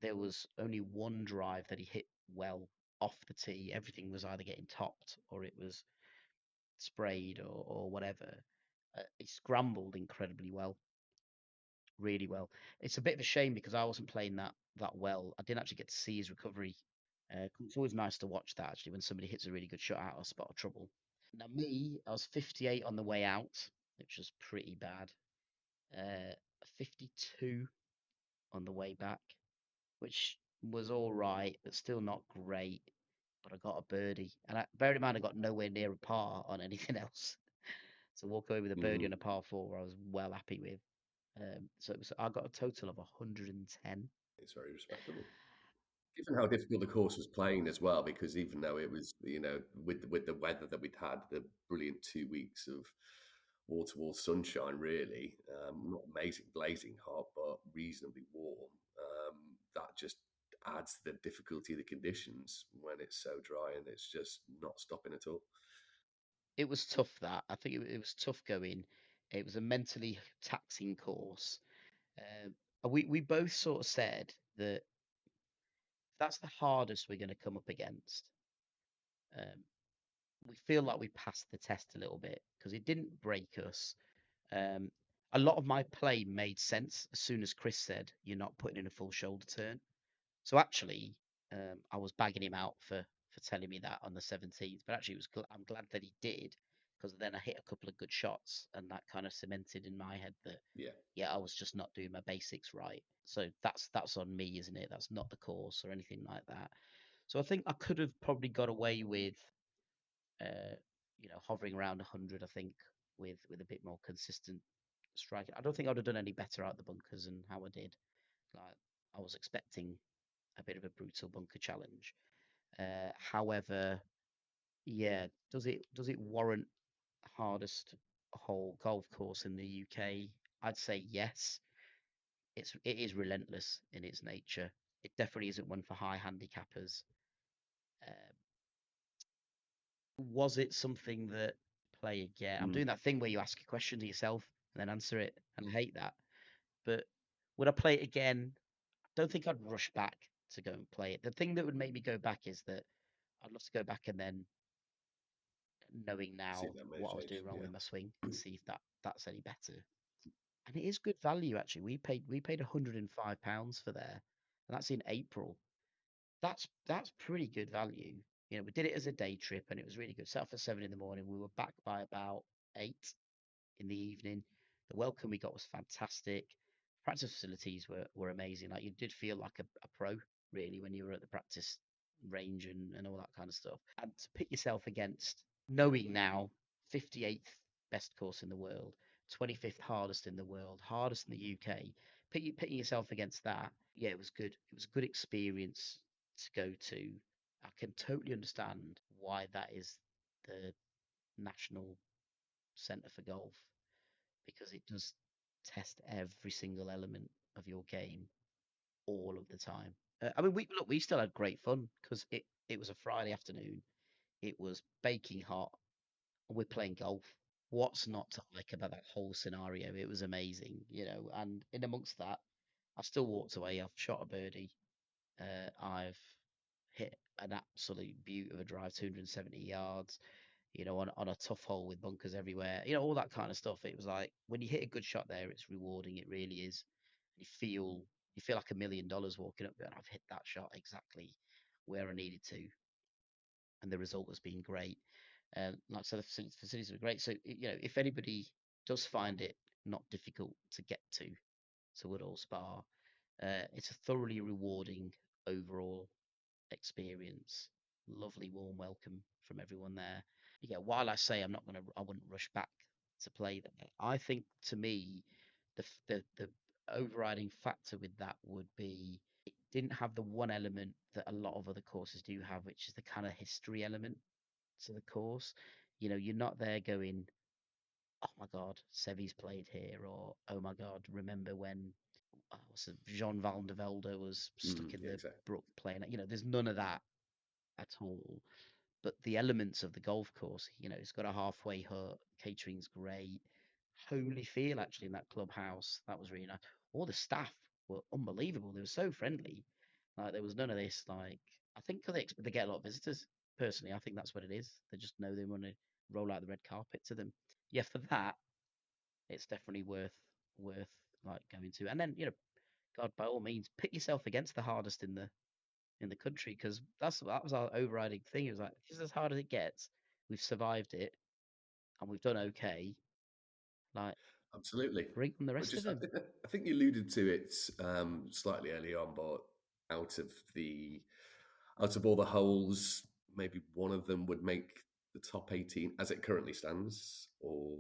There was only one drive that he hit well off the tee. Everything was either getting topped or it was sprayed or whatever. He scrambled incredibly well, really well. It's a bit of a shame because I wasn't playing that well. I didn't actually get to see his recovery. It's always nice to watch that actually when somebody hits a really good shot out of a spot of trouble. Now me, I was 58 on the way out, which was pretty bad. 52 on the way back, which was all right, but still not great. But I got a birdie, and bear in mind I got nowhere near a par on anything else. So walk away with a birdie
Mm.
on a par four, I was well happy with. So I got a total of 110.
It's very respectable. Given how difficult the course was playing as well, because even though it was, with the weather that we'd had, the brilliant 2 weeks of wall to wall sunshine, really, not amazing, blazing hot, but reasonably warm. That just adds to the difficulty of the conditions when it's so dry and it's just not stopping at all.
It was tough that. I think it was tough going. It was a mentally taxing course. We both sort of said that that's the hardest we're going to come up against. Um, we feel like we passed the test a little bit because it didn't break us. Um, a lot of my play made sense as soon as Chris said, "You're not putting in a full shoulder turn." So actually, I was bagging him out for telling me that on the 17th, but actually, I'm glad that he did because then I hit a couple of good shots, and that kind of cemented in my head that
Yeah.
yeah, I was just not doing my basics right. So that's on me, isn't it? That's not the course or anything like that. So I think I could have probably got away with, uh, hovering around 100. I think with a bit more consistent striking. I don't think I'd have done any better out the bunkers than how I did. Like I was expecting a bit of a brutal bunker challenge. However, yeah, does it warrant hardest whole golf course in the UK? I'd say yes. It is relentless in its nature. It definitely isn't one for high handicappers. Um, was it something that play again? I'm
Mm.
doing that thing where you ask a question to yourself and then answer it, and I hate that. But would I play it again? I don't think I'd rush back to go and play it. The thing that would make me go back is that I'd love to go back and then knowing
See
now
that may
what I was
change.
doing wrong
Yeah.
with my swing and see if that's any better. And it is good value actually. We paid £105 for there, and that's in April. That's pretty good value. We did it as a day trip and it was really good. Set off at 7 in the morning. We were back by about 8 in the evening. The welcome we got was fantastic. Practice facilities were amazing. Like you did feel like a pro really when you were at the practice range and all that kind of stuff. And to pit yourself against knowing now 58th best course in the world, 25th hardest in the world, hardest in the UK, pitting yourself against that, yeah, it was good. It was a good experience to go to. I can totally understand why that is the national centre for golf because it does test every single element of your game all of the time. I mean, we still had great fun because it was a Friday afternoon. It was baking hot. We're playing golf. What's not to like about that whole scenario? It was amazing. And in amongst that, I still walked away. I've shot a birdie. I've hit an absolute beaut of a drive, 270 yards. On a tough hole with bunkers everywhere. All that kind of stuff. It was like when you hit a good shot there, it's rewarding. It really is. You feel like $1 million walking up there, and I've hit that shot exactly where I needed to, and the result has been great. Like I said, the facilities were great. So if anybody does find it not difficult to get to Woodhall Spa, it's a thoroughly rewarding overall experience. Lovely warm welcome from everyone there. Yeah, while I say I wouldn't rush back to play there. I think to me, the overriding factor with that would be didn't have the one element that a lot of other courses do have, which is the kind of history element to the course. You know, you're not there going, oh my God, Sevi's played here, or oh my God, remember when what's it, Jean Van de Velde was stuck in
Yeah,
the
exactly.
brook playing. You know, there's none of that at all. But the elements of the golf course, you know, it's got a halfway hut, catering's great, homely feel actually in that clubhouse. That was really nice. All the staff were unbelievable. They were so friendly. Like there was none of this. Like I think 'cause they get a lot of visitors. Personally, I think that's what it is. They just know they want to roll out the red carpet to them. Yeah, for that, it's definitely worth like going to. And then God, by all means, pit yourself against the hardest in the country because that was our overriding thing. It was like this is as hard as it gets. We've survived it and we've done okay. Like
Absolutely.
bring on the
But
rest of
just,
them.
I think you alluded to it slightly early on, but out of the out of all the holes, maybe one of them would make the top 18 as it currently stands, or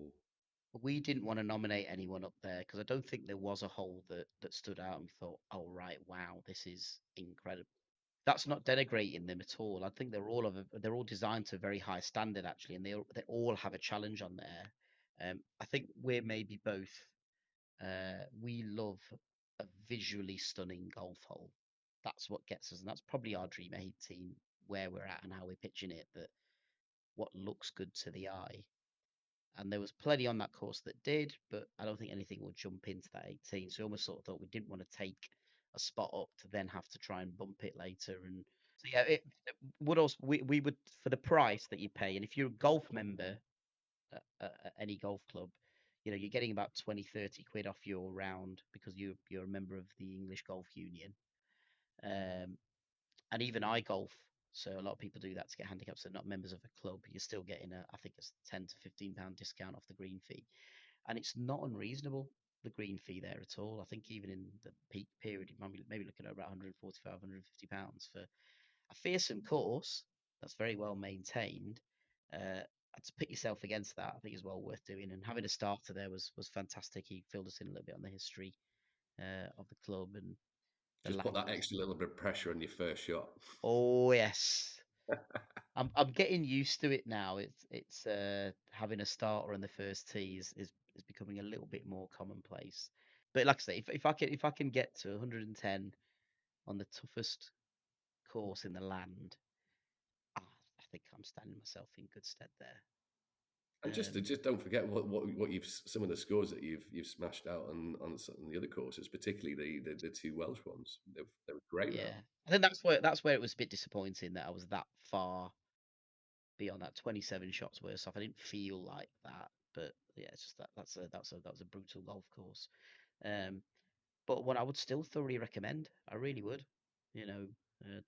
We didn't want to nominate anyone up there because I don't think there was a hole that stood out and thought, oh right, wow, this is incredible. That's not denigrating them at all. I think they're all designed to a very high standard actually, and they all have a challenge on there. I think we're maybe both. We love a visually stunning golf hole. That's what gets us, and that's probably our dream 18 where we're at and how we're pitching it. That what looks good to the eye. And there was plenty on that course that did, but I don't think anything would jump into that 18. So we almost sort of thought we didn't want to take a spot up to then have to try and bump it later. And so yeah, it would also we would for the price that you pay, and if you're a golf member at any golf club, you know, you're getting about 20, 30 quid off your round because you're a member of the English Golf Union. Um, and even I golf, so a lot of people do that to get handicaps. So not members of a club, you're still getting I think it's £10 to £15 discount off the green fee, and it's not unreasonable the green fee there at all. I think even in the peak period, you might be maybe looking at about £145, £150 for a fearsome course that's very well maintained. To put yourself against that, I think is well worth doing. And having a starter there was fantastic. He filled us in a little bit on the history of the club and the
just put that
land.
extra little bit of pressure on your first shot.
Oh yes, I'm getting used to it now. It's having a starter on the first tee is becoming a little bit more commonplace. But like I say, if I can get to 110 on the toughest course in the land, I think I'm standing myself in good stead there.
And
Um,
just don't forget what you've some of the scores that you've smashed out on some of the other courses, particularly the two Welsh ones. They were great. That
yeah, I think that's where it was a bit disappointing that I was that far beyond that 27 shots worse off. I didn't feel like that, but yeah, it's just that was a brutal golf course. Um, but one I would still thoroughly recommend. I really would. You know,
and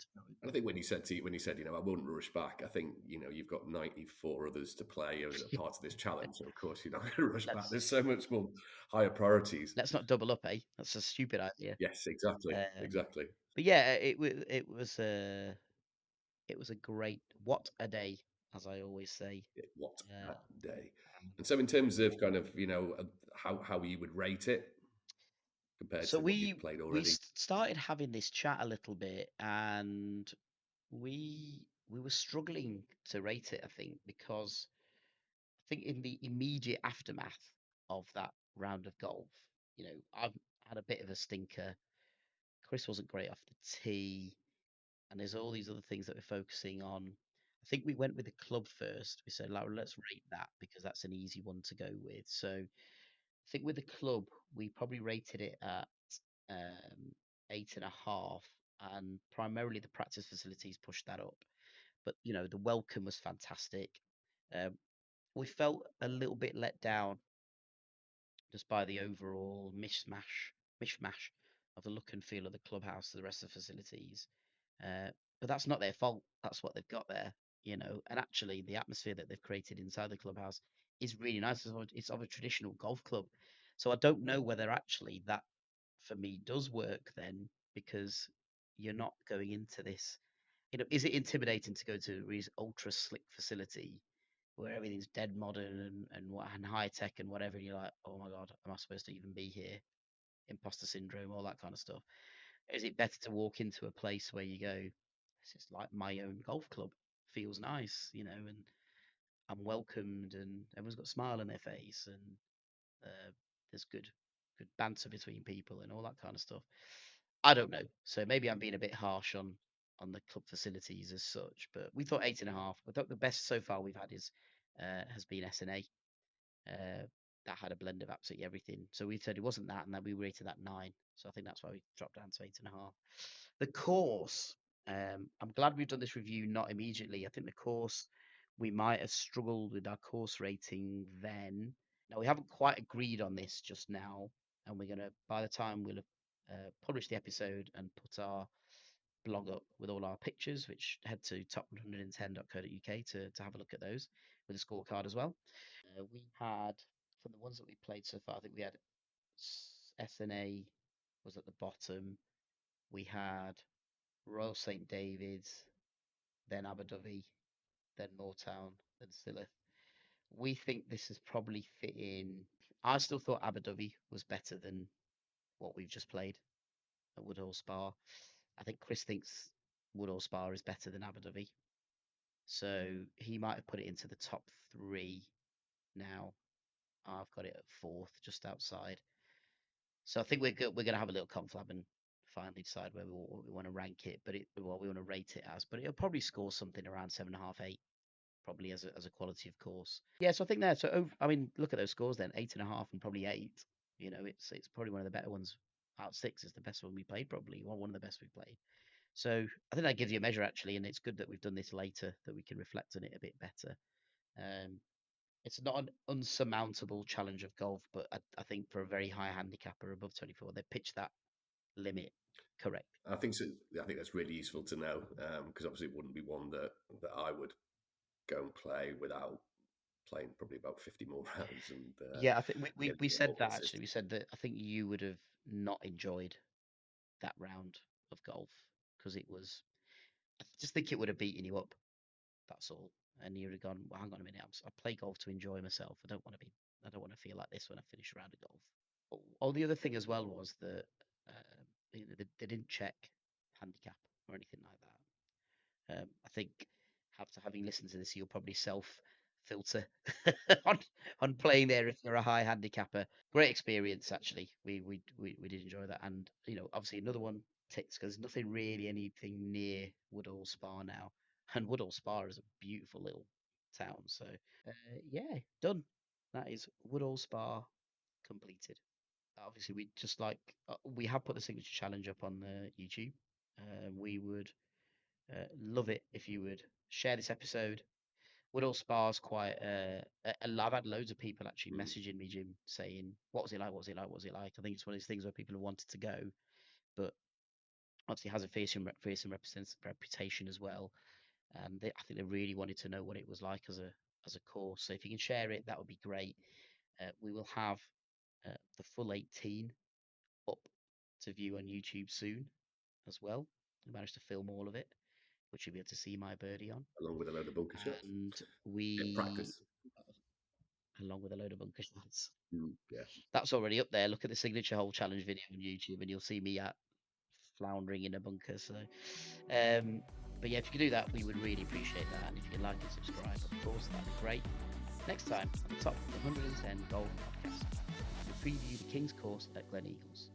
I think when you said I wouldn't rush back. I think you've got 94 others to play as a part of this challenge. So of course you're not going to rush back.
let's
There's so much more higher priorities.
let's not double up, eh? That's a stupid idea.
Yes, exactly,
Um,
exactly.
but yeah, it was a great what a day, as I always say.
What
Uh,
a day! And so in terms of kind of how you would rate it compared
so
to what you've played already.
started having this chat a little bit, and we were struggling to rate it. I think because I think in the immediate aftermath of that round of golf, I've had a bit of a stinker. Chris wasn't great off the tee, and there's all these other things that we're focusing on. I think we went with the club first. We said, like, let's rate that because that's an easy one to go with. So I think with the club, we probably rated it at 8.5, and primarily the practice facilities pushed that up. But the welcome was fantastic. Um, we felt a little bit let down just by the overall mishmash of the look and feel of the clubhouse to the rest of the facilities. But that's not their fault. That's what they've got there. And actually, the atmosphere that they've created inside the clubhouse is really nice. It's of a traditional golf club. So I don't know whether actually that for me does work then because you're not going into this. Is it intimidating to go to a really ultra slick facility where everything's dead modern and high tech and whatever? And you're like, oh my god, am I supposed to even be here? Imposter syndrome, all that kind of stuff. Is it better to walk into a place where you go, this is like my own golf club, feels nice, and I'm welcomed, and everyone's got a smile on their face, and there's good banter between people and all that kind of stuff. I don't know. So maybe I'm being a bit harsh on the club facilities as such, but we thought 8.5. I thought the best so far we've had is has been SNA. That had a blend of absolutely everything. So we said it wasn't that, and then we rated that 9. So I think that's why we dropped down to 8.5. The course. I'm glad we've done this review not immediately. I think the course, we might have struggled with our course rating then. Now we haven't quite agreed on this just now, and we're gonna by the time we'll have published the episode and put our blog up with all our pictures, which head to top110.co.uk to have a look at those with a scorecard as well. We had from the ones that we played so far, I think we had SNA was at the bottom. We had Royal St David's, then Abu Dhabi, then Moortown, then Sillith. We think this has probably fit in. I still thought Abu Dhabi was better than what we've just played at Woodhall Spa. I think Chris thinks Woodhall Spa is better than Abu Dhabi. So he might have put it into the top 3 now. I've got it at 4th, just outside. So I think we're going to have a little conflab and finally decide where we want to rank it, but what we want to rate it as. But it'll probably score something around 7.5, 8, probably as a quality of course. Yeah, so I think there. So I mean, look at those scores then, 8.5 and probably 8. It's probably one of the better ones. Out of 6 is the best one we played, probably one of the best we've played. So I think that gives you a measure actually, and it's good that we've done this later that we can reflect on it a bit better. It's not an unsurmountable challenge of golf, but I think for a very high handicapper above 24, they pitched that limit correct.
I think so. I think that's really useful to know because obviously it wouldn't be one that I would go and play without playing probably about 50 more rounds and
Yeah, I think
getting
we
a bit
said
more
that actually.
consistent.
We said that I think you would have not enjoyed that round of golf because it was. I just think it would have beaten you up. That's all. And you'd have gone, well, hang on a minute. I play golf to enjoy myself. I don't want to be. I don't want to feel like this when I finish a round of golf. Oh, the other thing as well was that they didn't check handicap or anything like that. I think after having listened to this, you'll probably self filter on playing there if you're a high handicapper. Great experience actually. We did enjoy that, and obviously another one ticks because nothing really anything near Woodhall Spa now, and Woodhall Spa is a beautiful little town. So yeah, done. That is Woodhall Spa completed. Obviously we just like we have put the signature challenge up on the YouTube. We would love it if you would share this episode. Woodall Spa's quite. I've had loads of people actually
Mm.
messaging me, Jim, saying, "What was it like? What was it like? What was it like?" I think it's one of those things where people have wanted to go, but obviously has a fearsome reputation as well. And I think they really wanted to know what it was like as a course. So if you can share it, that would be great. We will have the full 18 up to view on YouTube soon as well. I managed to film all of it, which you'll be able to see my birdie on.
Along with a load of bunker shots.
And
Yeah,
we,
practice.
along with a load of bunker shots,
Yeah.
that's already up there. Look at the signature hole challenge video on YouTube, and you'll see me at floundering in a bunker. So, but yeah, if you could do that, we would really appreciate that. And if you can like and subscribe, of course, that'd be great. Next time on the Top 110 Golf Podcast, we preview the King's Course at Glen Eagles.